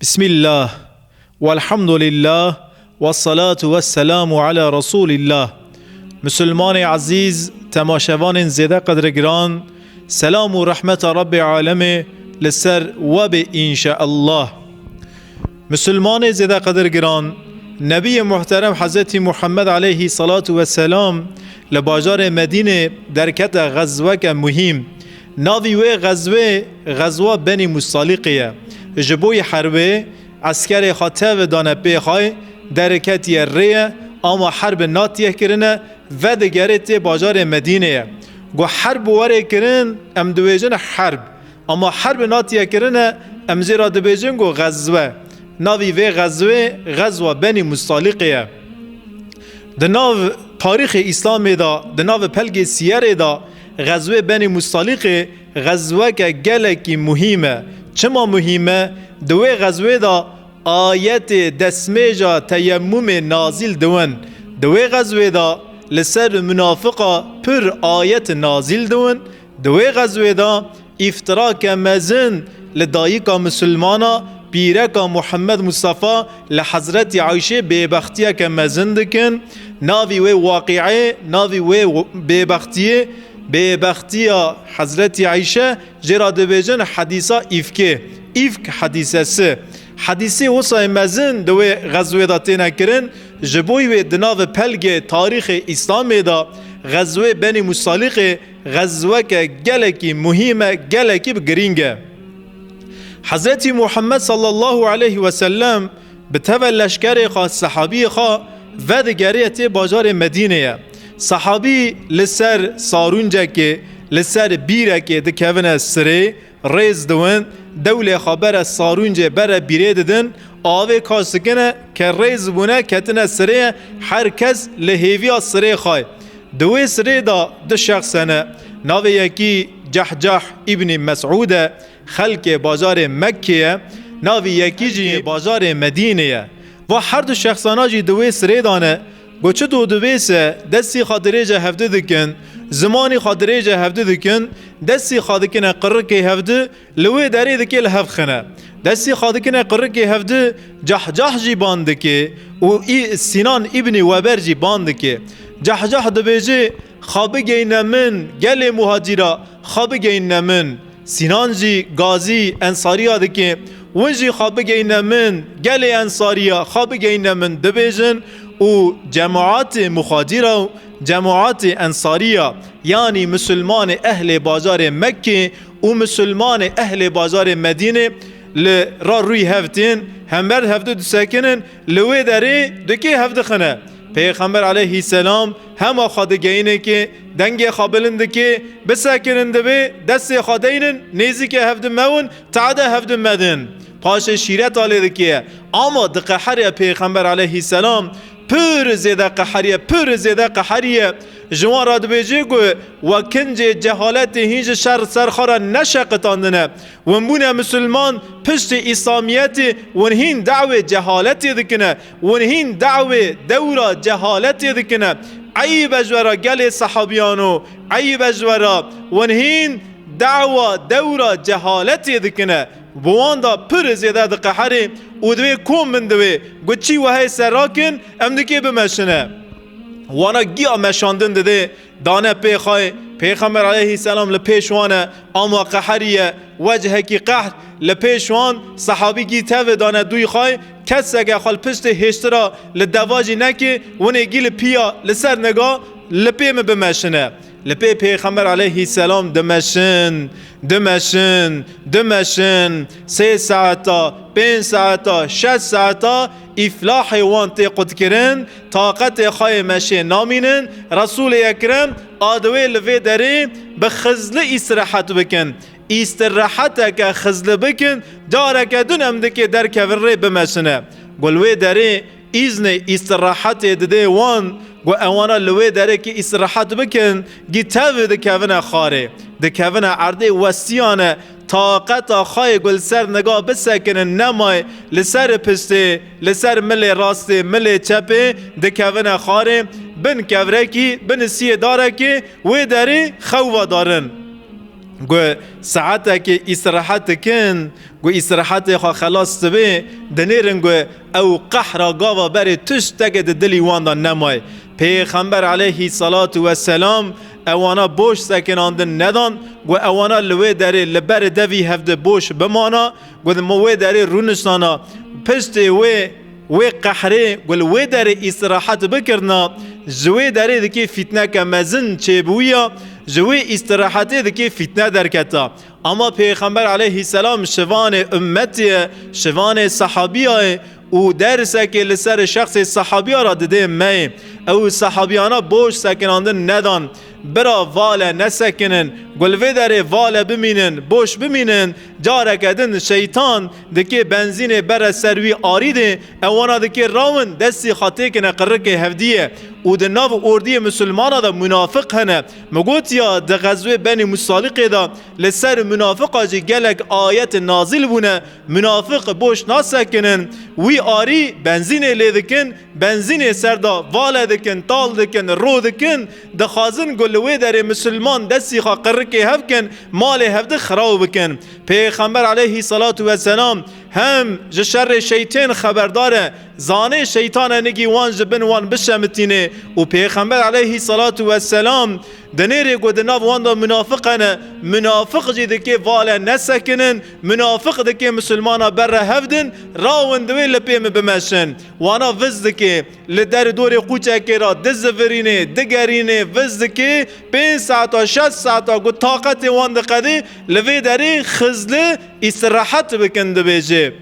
بسم الله والحمد لله والصلاة والسلام على رسول الله. مسلمان عزیز، تماشاوان زیده قدرگران، سلام و رحمت رب العالمین لسر و به انشاء الله. مسلمان زیده قدرگران، نبی محترم حضرت محمد علیه صلاة و سلام لباجار مدینه درکت غزوه که مهم ناوی و غزوه بنی مصطلقیه جبوی حربه عسکر خاطب دانه پیخای درکتی ریه اما حرب ناتیه کرنه و دگرت باجار مدینه گو حرب واره کرن ام دویجن حرب اما حرب ناتیه کرنه ام زیرا دویجن گو غزوه ناوی و غزوه بنی مصطلقیه دناو تاریخ اسلام دا دناو پلگ سیاره دا غزوه بنی مصطلقه غزوه که گلکی مهمه. چما مهمه؟ دوی غزوه دا آیت دسمیجا تیمم نازل دون. دوی غزوه دا لسر منافقا پر آیت نازل دون. دوی غزوه دا افتراک مزن لدایکا مسلمانا پیرکا محمد مصطفی لحضرت عایشه ببختیه که مزن دکن. ناوی و واقعه ناوی و ببختیه حضرت عایشه جراد بیجن حدیثا ایفک حدیثه سه حدیثی وصای مزن دوی غزوه دا تینا کرن جبوی و دناو پلگ تاریخ اسلام دا غزوه بنی مصطلقه غزوه که گلکی مهمه گلکی بگرینگه. حضرت محمد صلی الله علیه و سلم به تول لشکر خواه صحابی خواه و دگریت باجار مدینه صحابی لسر سارونجه که لسر بیره که دکوونه سره ریز دوند دول خبر سارونجه بر بیره ددن آوه کاسکنه که ریز بونه کتنه سره هر کس لحیوی سره خواه دوی سره دا دو شخصنه ناوه یکی جحجح ابن مسعود خلق بازار مکه ناوی یکی جی بازار مدینه و هر دو شخصانا جی دوی سره دانه گوچه دوی سه دستی خاطره جه هفته دکن زمانی خاطره جه هفته دکن دستی خاطره قرر که هفته لوی داری دکی لحف خنه دستی خاطره قرر که هفته جحجح جی بانده که و سینان ابن وبر جی بانده که جحجح دو بیجه خواب گینه من گل مهاجره خواب گینه من سینان جی غازی انصاری ها دکی ونجی خواب گینه من گل انصاری خواب گینه من دو بیجن و جماعت مخاجره و جماعت انصاریه یعنی مسلمان اهل بازار مکه و مسلمان اهل بازار مدینه را روی هفتین همبرد هفته دو سکنن لوی داره دکی هفته خنه پیغمبر علیه السلام همه خواده گینه که دنگ خابلنده که بسکننده به دست خواده اینن نیزی که هفته مون تعده هفته مدن پاش شیرت آلیده که اما دقه حر پیغمبر علیه السلام پر زیده قحریه جوان را دبیجه گو و کنج جهالت هیچ شر سرخارا نشقتاندنه و مونه مسلمان پشت اسلامیت ونهین دعوه جهالت دکنه ونهین دعوه دورا جهالت دکنه عیب اجورا گل صحابیانو عیب اجورا ونهین دعوه دورا جهالت دکنه بوان دا پر زیده ده قحری و دوی کم من دوی گو چی وحی سراکن ام دکی بمشنه وانا گیا مشاندن ده دانه پیخواه پیغمبر علیه السلام لپیشوانه اما قحریه وجه کی قحر لپیشوان صحابی گی تاوه دانه دوی خواه کس اگه خال پشت هشترا لدواجی نکی ونه گی لپیا لسر نگاه لپیم بمشنه لپی پیغمبر علیه السلام دمشن 3 ساعتا 5 ساعتا 6 ساعتا افلاح وان تقد کرن طاقت خواهی مشه نامینن رسول اکرم آدوی لوی داری بخزل استراحت بکن استراحت که خزل بکن داره که دون امده در کور بمشنه گلوی داری ایزن استراحت دده وان گو اوانا لوی داره که استراحت بکن گی تاوی دکوونه خاره دکوونه عرده وستیانه طاقت خواهی گل سر نگاه بسکنن نمای لسر پسته لسر مل راسته مل چپه دکوونه خاره بن کوره کی بن سیه داره که وی داره خواه دارن گو ساعت که استراحت کن گو استراحت خوا خلاص تبه دنیرن گو او قحرا گاوا بری تش تگه دلی واندا نمای پیغمبر علیه صلاة و سلام اوانا بوش سکناندن ندان و اوانا لوی داره لبر دوی هفته بوش بمانا و موی داره رونشتانا پشت وی قحره گل وی داره استراحت بکرنا جوی داره دکی فتنه که مزن چه بویا جوی استراحت دکی فتنه در کتا اما پیغمبر علیه السلام شوان امتی شوان صحابیه و درسه که لسر شخص صحابیه را دده می او صحابیانا بوش سکناندن ندان برا واله نسکنن گلوه داره واله بمینن بوش بمینن جاره کدن شیطان دکی بنزین بر سروی آریده اوانا دکی راون دستی خاطه کنه قرق هفدیه و ده ناو اردی مسلمانا دا منافق هنه مگوت یا ده غزوه بین مسالقه دا لسر منافق جی گلک آیت نازل بونه منافق بوش ناسکنن وی آری بنزین لیدکن بنزین سر دا واله دکن تال دکن رو دکن ده خازن گلوه داره مسلمان دستی خواه قرقه هف کن مال هفده خراب بکن پیغمبر علیه صلاة و سلام هم جشر شیطان خبرداره زانه شیطان نگی وان جبن وان بشمتینه و پیغمبر علیه صلاة و سلام دنیره گو دناو وان دا منافقنه منافق جی دکی والا نسکنن منافق دکی مسلمانا بر هفدن راون دوی لپیم بمشن وانا وز دکی لدر دور قوچه که را دزورینه دگرینه وز دکی 5 ساعت و 6 ساعت و گو طاقت وان دقده لوی داری خزله استراحت بکنده بیجه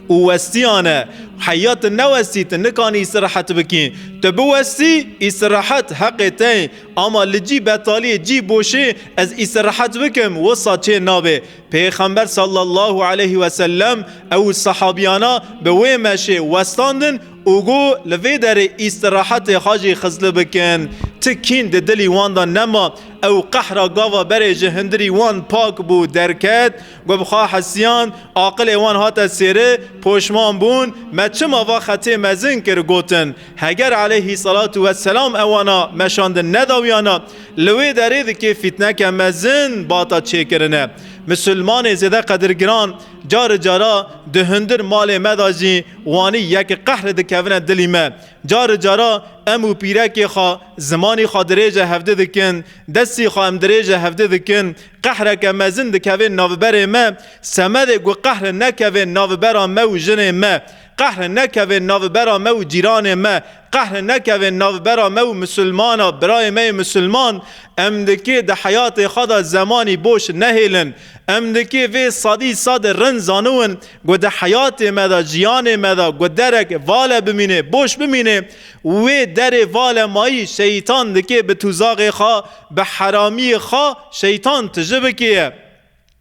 وستیانه حیات نوستیت نکانی استراحت بکین تو بوستی استراحت حق تین اما لجی بطالی جی بوشه از استراحت بکم وصا چه نابه پیغمبر صلی الله علیه و سلم او صحابیانا به وی مشه وستاندن اوگو لوی در استراحت خاجی خزله بکن تکین ده دلی وان دا نما او قحرا گاوا بره جهندری وان پاک بو درکت گو بخواه حسیان عاقل وان هات سیره پوشمان بون ما چه موا خطه مزن کر گوتن هگر علیه صلاة و سلام اوانا مشاندن نداویانا لوی داره ده که فتنه که مزن باتا چه کرنه مسلمان زیده قدرگران جار جارا دهندر مال مداجی وانی یک قهر دکونه دلی ما جار جارا امو پیرکی خوا زمانی خوا دریجه هفته دکن دستی خوا ام دریجه هفته دکن قهر که مزن دکوه نوبر ما سمده گو قهر نکوه نوبر ما و جن ما قهر نکوه نوبر ما و جیران ما قهر نکوه نوبر ما و مسلمان برای ما مسلمان امدکی ده حیات خدا زمانی بوش نهیلن امدکی وی صادی صاد رنزانون گو ده حیات مدا جیان مدا گو درک والا بمینه بوش بمینه وی در والا مایی شیطان دکی به توزاق خوا به حرامی خوا شیطان تجربه که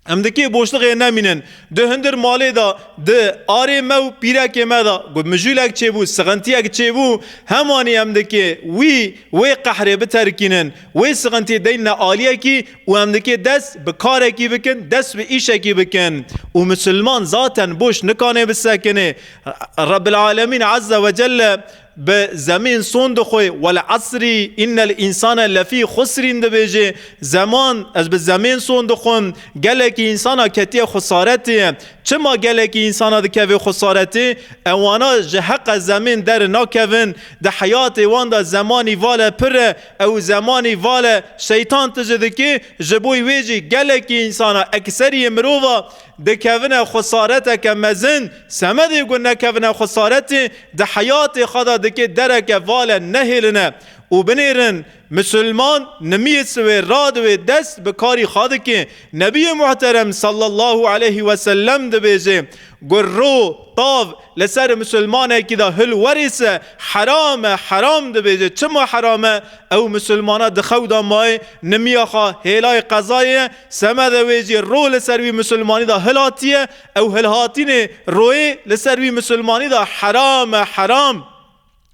ام دکی بوشلغه نمینن ده هندر مالی دا ده آره مو پیرک مدا گود مجولک چه بو سغنتیک چه بو همانی ام دکی وی قحره بترکینن وی سغنتی دین آلیه کی و ام دکی دست به کاره کی بکن دست به ایشه کی بکن و مسلمان ذاتن بوش نکانه بسکنه رب العالمین عز و جل به زمین سوند خوی والعصری ان الانسان لفی خسرین ده بیجه زمان از به زمین سوند خون گلکی انسانا کتی خسارتی چما گلکی انسانا ده که خسارتی اوانا جحق زمین در ناکوین ده حیات وان ده زمانی والا پر او زمانی والا شیطان تجده که جبوی ویجی گلکی انسانا اکثری مروفا ده کوین خسارت که مزن سمدی گو نکوین خسارت ده حیات خدا ده که درک والا نهیلنه و بنیرن مسلمان نمیت سوی راد و دست بکاری خواده که نبی محترم صلی الله علیه و سلم ده بیجه گرو طاف لسر مسلمانه که ده هل ورسه حرام ده بیجه چما حرامه او مسلمانه ده خودا مای نمیاخا هیلای قضایه سمده ویجی رو لسر وی مسلمانی ده هلاتیه او هلهاتین روی لسر وی مسلمانی ده حرام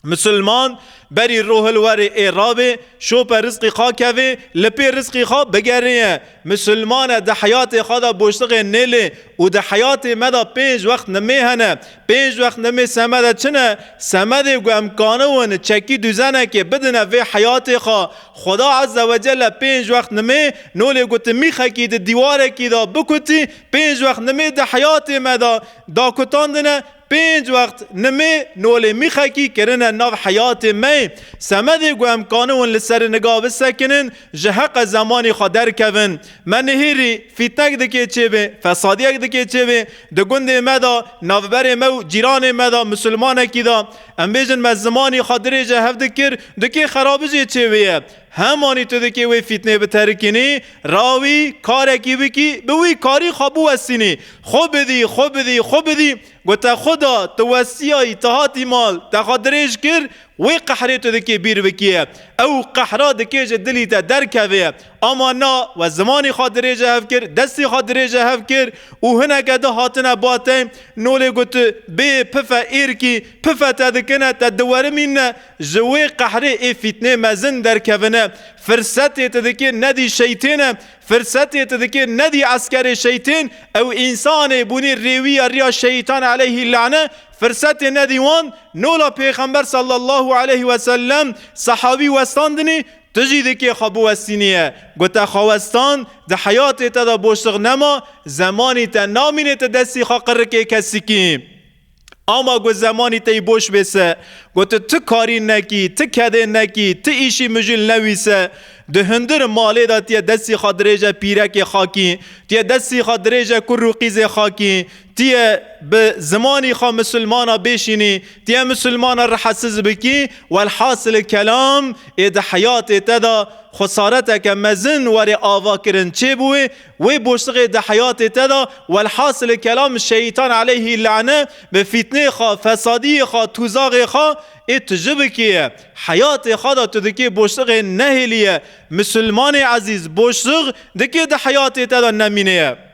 مسلمان بری روح الور ای رابه شو پر رزقی خواه کوه لپی رزقی خواه بگریه مسلمان ده حیات خدا بوشتغ نیله و ده حیات مدا 5 وقت نمی هنه 5 وقت نمی سمده چنه سمده گو امکانه ون چکی دوزنه که بدنه وی حیات خواه خدا عز و جل 5 وقت نمی نوله گوت میخه کی ده دیواره کی دا بکتی 5 وقت نمی ده حیات مدا دا کتاندنه 5 وقت نمی نوله میخکی کرنه ناو حیات می سمده گو امکانه ون لسر نگاه بسکنن جهق زمانی خوا در کون من نهیری فیتنک دکی چه بی فسادیک دکی چه بی ده گنده مدا ناوبر مو جیران مدا مسلمان کی دا ام بیجن من زمانی خوا دریجه هفته کر دکی خرابجی چه بیه همانی تو دکی وی فتنه بترکینی راوی کارکی بکی بوی کاری خوابو وستینی خوب بدی گوتا خدا توسیای تهاتی مال تخادرش کر وی قحری تو دکی بیر بکیه او قحرا دکی جدلی تا درکوه اما نا و زمانی خادره هف کر دستی خادره هف کر و هنه که ده هاتنه باته نوله گوت بی پفه ایر کی پفه تدکنه تدواره مینه جوی قحری ای فتنه مزن درکوه فرصت تدکی ندی شیطانه فرصت تدکی ندی عسکر شیطان او انسان بونی ریوی ریا شیطان علیه اللعنه فرصت ندیوان نولا پیغمبر صلی الله علیه و سلم صحابی وستاندنی تجید که خابو وستینیه گوتا خواستان ده حیات تا دا بوشتغ نما زمانی تا نامینه تا دستی خواه قرقه کسی کیم اما گو زمانی تی بوش بسه گوتا تو کاری نکی تو کده نکی تو ایشی مجل نویسه ده هندر مالی دا تیه دستی خواه دریجه پیرک خاکی تیه دستی خواه دریجه کروقیز خاکی تیه به زمانی خواه مسلمانا بشینی تیه مسلمانا رحسز بکی والحاصل کلام اید حیات تدا خسارتک مزن وری آوا کرن چه بوی وی بوشتغ ده حیات تدا والحاصل کلام شیطان علیه اللعنه به فتنه خواه فسادی خواه توزاغ خواه اتجب که حیات خدا تو دکی بوشتغ نهلیه مسلمان عزیز بوشتغ دکی ده حیات تدا نمینه